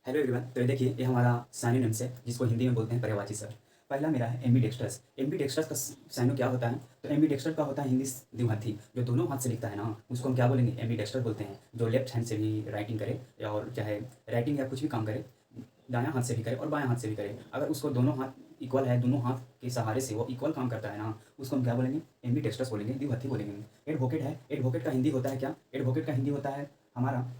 Hello everyone. तो ये देखिए, ये हमारा साइनो नेम्स है जिसको हिंदी में बोलते हैं पर्यायवाची शब्द। पहला मेरा है एम्बीडेक्स्ट्रस। एम्बीडेक्स्ट्रस का साइनो क्या होता है? तो एम्बीडेक्स्ट्रस का होता है हिंदी द्विमुखी, जो दोनों हाथ से लिखता है ना, उसको हम क्या बोलेंगे? एम्बीडेक्स्ट्रस बोलते हैं। जो लेफ्ट हैंड से भी राइटिंग करे या और चाहे राइटिंग या कुछ भी काम करे, दायां हाथ से भी करे और बायां हाथ से भी करे, अगर उसको दोनों हाथ इक्वल है, दोनों हाथ के सहारे से वो इक्वल काम करता है ना, उसको हम क्या बोलेंगे? एम्बीडेक्स्ट्रस बोलेंगे, द्विमुखी बोलेंगे। एडवोकेट है, एडवोकेट का हिंदी होता है क्या? एडवोकेट का हिंदी होता है हमारा,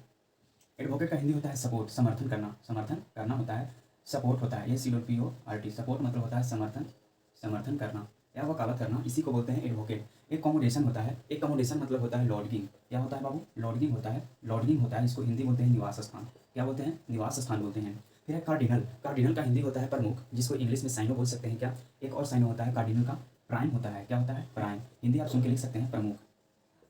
एडवोकेट का हिंदी होता है सपोर्ट, समर्थन करना, समर्थन करना होता है। सपोर्ट होता है SPORT। सपोर्ट मतलब होता है समर्थन, समर्थन करना या वकालत करना, इसी को बोलते हैं एडवोकेट। एक कॉमोडेशन होता है, एक कॉमोडेशन मतलब होता है लॉडगिंग। क्या होता है बाबू? लॉडगिंग होता है, लॉडगिंग होता है, इसको हिंदी बोलते हैं निवास स्थान। क्या बोलते हैं? निवास स्थान बोलते हैं। फिर है कार्डिनल। कार्डिनल का हिंदी होता है प्रमुख, जिसको इंग्लिश में साइनो बोल सकते हैं क्या? एक और साइनो होता है कार्डिनल का, प्राइम होता है। क्या होता है? प्राइम। हिंदी आप सुन के लिख सकते हैं प्रमुख।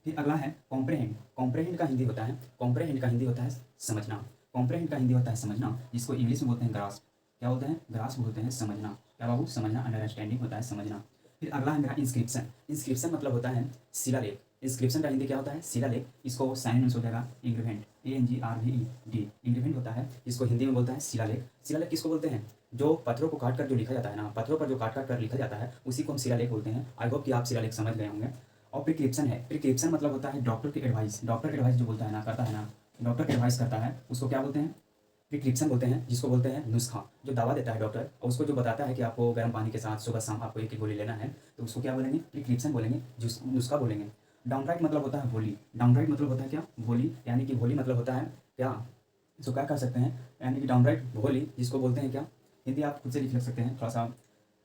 फिर अगला है कॉम्प्रेहेंड। कॉम्प्रेहेंड का हिंदी होता है, कॉम्प्रेहेंड का हिंदी होता है समझना। कॉम्प्रेहेंड का हिंदी होता है समझना, जिसको इंग्लिश में बोलते हैं ग्रास्प। क्या बोलते हैं? ग्रास्प बोलते हैं समझना। क्या बाबू? समझना, अंडरस्टैंडिंग होता है समझना। फिर अगला है मेरा इंस्क्रिप्शन। इंस्क्रिप्शन मतलब होता है शिलालेख। इंस्क्रिप्शन का हिंदी क्या होता है? शिलालेख। इसको साइनोनिम्स हो जाएगा इंग्रीवेंट, ANGRVED। इंग्रीवेंट होता है, जिसको हिंदी में बोलता है शिलालेख। शिलालेख किसको बोलते हैं? जो पत्थरों को काट कर जो लिखा जाता है ना, पत्थरों पर जो काट काट कर लिखा जाता है, उसी को हम शिलालेख बोलते हैं। आई होप कि आप शिलालेख समझ गए होंगे। और प्रिक्रिप्शन है, प्रिक्रिप्शन मतलब होता है डॉक्टर की एडवाइस। डॉक्टर एडवाइस जो बोलता है ना, करता है ना, डॉक्टर एडवाइस करता है, उसको क्या बोलते हैं? प्रिक्रिप्शन बोलते हैं। जिसको बोलते हैं नुस्खा, जो दवा देता है डॉक्टर और उसको जो बताता है कि आपको गर्म पानी के साथ सुबह शाम आपको एक गोली लेना है, तो उसको क्या बोलेंगे? प्रिक्रिप्शन बोलेंगे, जिस नुस्खा बोलेंगे। डाउनराइट मतलब होता है भोली। डाउनराइट मतलब होता है क्या? भोली। यानी कि भोली मतलब होता है क्या? इसको क्या कर सकते हैं? यानी कि डाउनराइट भोली, जिसको बोलते हैं क्या? हिंदी आप खुद से लिख सकते हैं थोड़ा सा।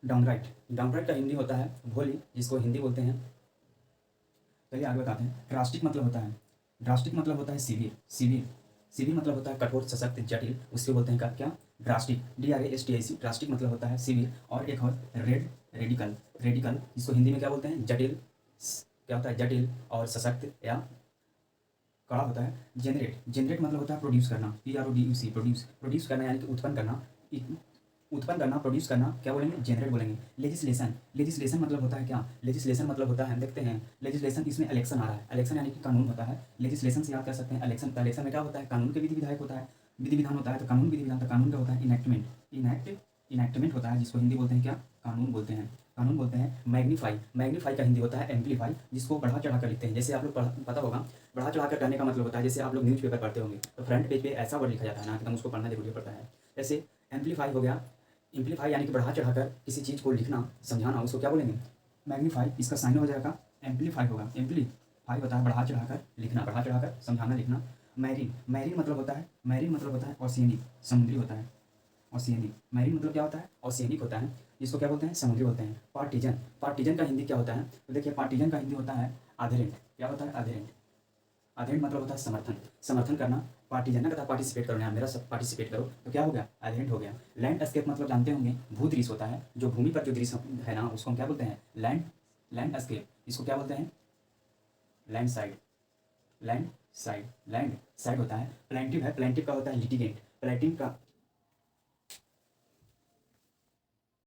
डाउनराइट, डाउनराइट का हिंदी होता है भोली, जिसको हिंदी बोलते हैं, चलिए आगे बताते हैं। ड्रास्टिक मतलब होता है, ड्रास्टिक मतलब होता है सीवियर। सीवियर, सीवियर मतलब होता है कठोर, सशक्त, जटिल, उसके बोलते हैं क्या? Drastic, DRASTIC। ड्रास्टिक मतलब होता है सीवियर। और एक और रेडिकल। रेडिकल, इसको हिंदी में क्या बोलते हैं? जटिल। क्या होता है? जटिल और सशक्त या कड़ा होता है। जेनरेट, जेनरेट मतलब होता है प्रोड्यूस करना, PRODUC, प्रोड्यूस, प्रोड्यूस करना यानी कि उत्पन्न करना। उत्पन्न करना, प्रोड्यूस करना, क्या बोलेंगे? जेनरेट बोलेंगे। लेजिस्लेशन, लेजिस्लेशन मतलब होता है क्या? लेजिस्लेशन मतलब होता है, हम देखते हैं लेजिस्लेशन, इसमें इलेक्शन आ रहा है, इलेक्शन यानी कि कानून होता है। लेजिस्लेशन से याद कर सकते हैं इलेक्शन। तो इलेक्शन में क्या होता है? कानून के विधि विधायक होता है, विधि विधान होता है। तो कानून विधि विधान, तो कानून का होता है इनेक्टमेंट। इनेक्टमेंट होता है, जिसको हिंदी बोलते हैं क्या? कानून बोलते हैं, कानून बोलते हैं। मैग्नीफाई, मैग्नीफाई का हिंदी होता है एम्पलीफाई, जिसको बढ़ा चढ़ा कर लिखते हैं। जैसे आप लोग पता होगा, बढ़ा चढ़ा कर कहने का मतलब होता है, जैसे आप लोग न्यूज़पेपर पढ़ते होंगे तो फ्रंट पेज पे ऐसा वर्ड लिखा जाता है ना, एकदम उसको पढ़ना जरूरी पड़ता है। जैसे एम्पलीफाई हो गया, एम्पलीफाई यानी कि बढ़ा चढ़ाकर किसी चीज़ को लिखना, समझाना, उसको क्या बोलेंगे? मैग्नीफाई। इसका साइन हो जाएगा एम्पलीफाई होगा। एम्पलीफाई होता है बढ़ा चढ़ाकर लिखना, बढ़ा चढ़ाकर समझाना, लिखना। मैरीन, मैरीन मतलब होता है, मैरीन मतलब होता है ओशियनिक, समुद्री होता है। ओशियनिक, मैरीन मतलब क्या होता है? ओशियनिक होता है, जिसको क्या बोलते हैं? समुद्री बोलते हैं। पार्टीजन, पार्टीजन का हिंदी क्या होता है? तो देखिए, पार्टीजन का हिंदी होता है अधेरेंट। क्या होता है? अधेरेंट। अधेरेंट मतलब होता है समर्थन, समर्थन करना। पार्टीजन ना कहता पार्टिसिपेट करो, यहाँ मेरा सब पार्टिसिपेट करो, तो क्या हो गया? एलिमेंट हो गया। लैंडस्केप मतलब जानते होंगे, भू दृश्य होता है, जो भूमि पर जो दृश्य है ना, उसको हम क्या बोलते हैं? लैंडस्केप। इसको क्या बोलते हैं? Land side, land side, land side होता है। प्लेंटिव है, प्लेंटिव का होता है लिटिगेंट। प्लेंटिव का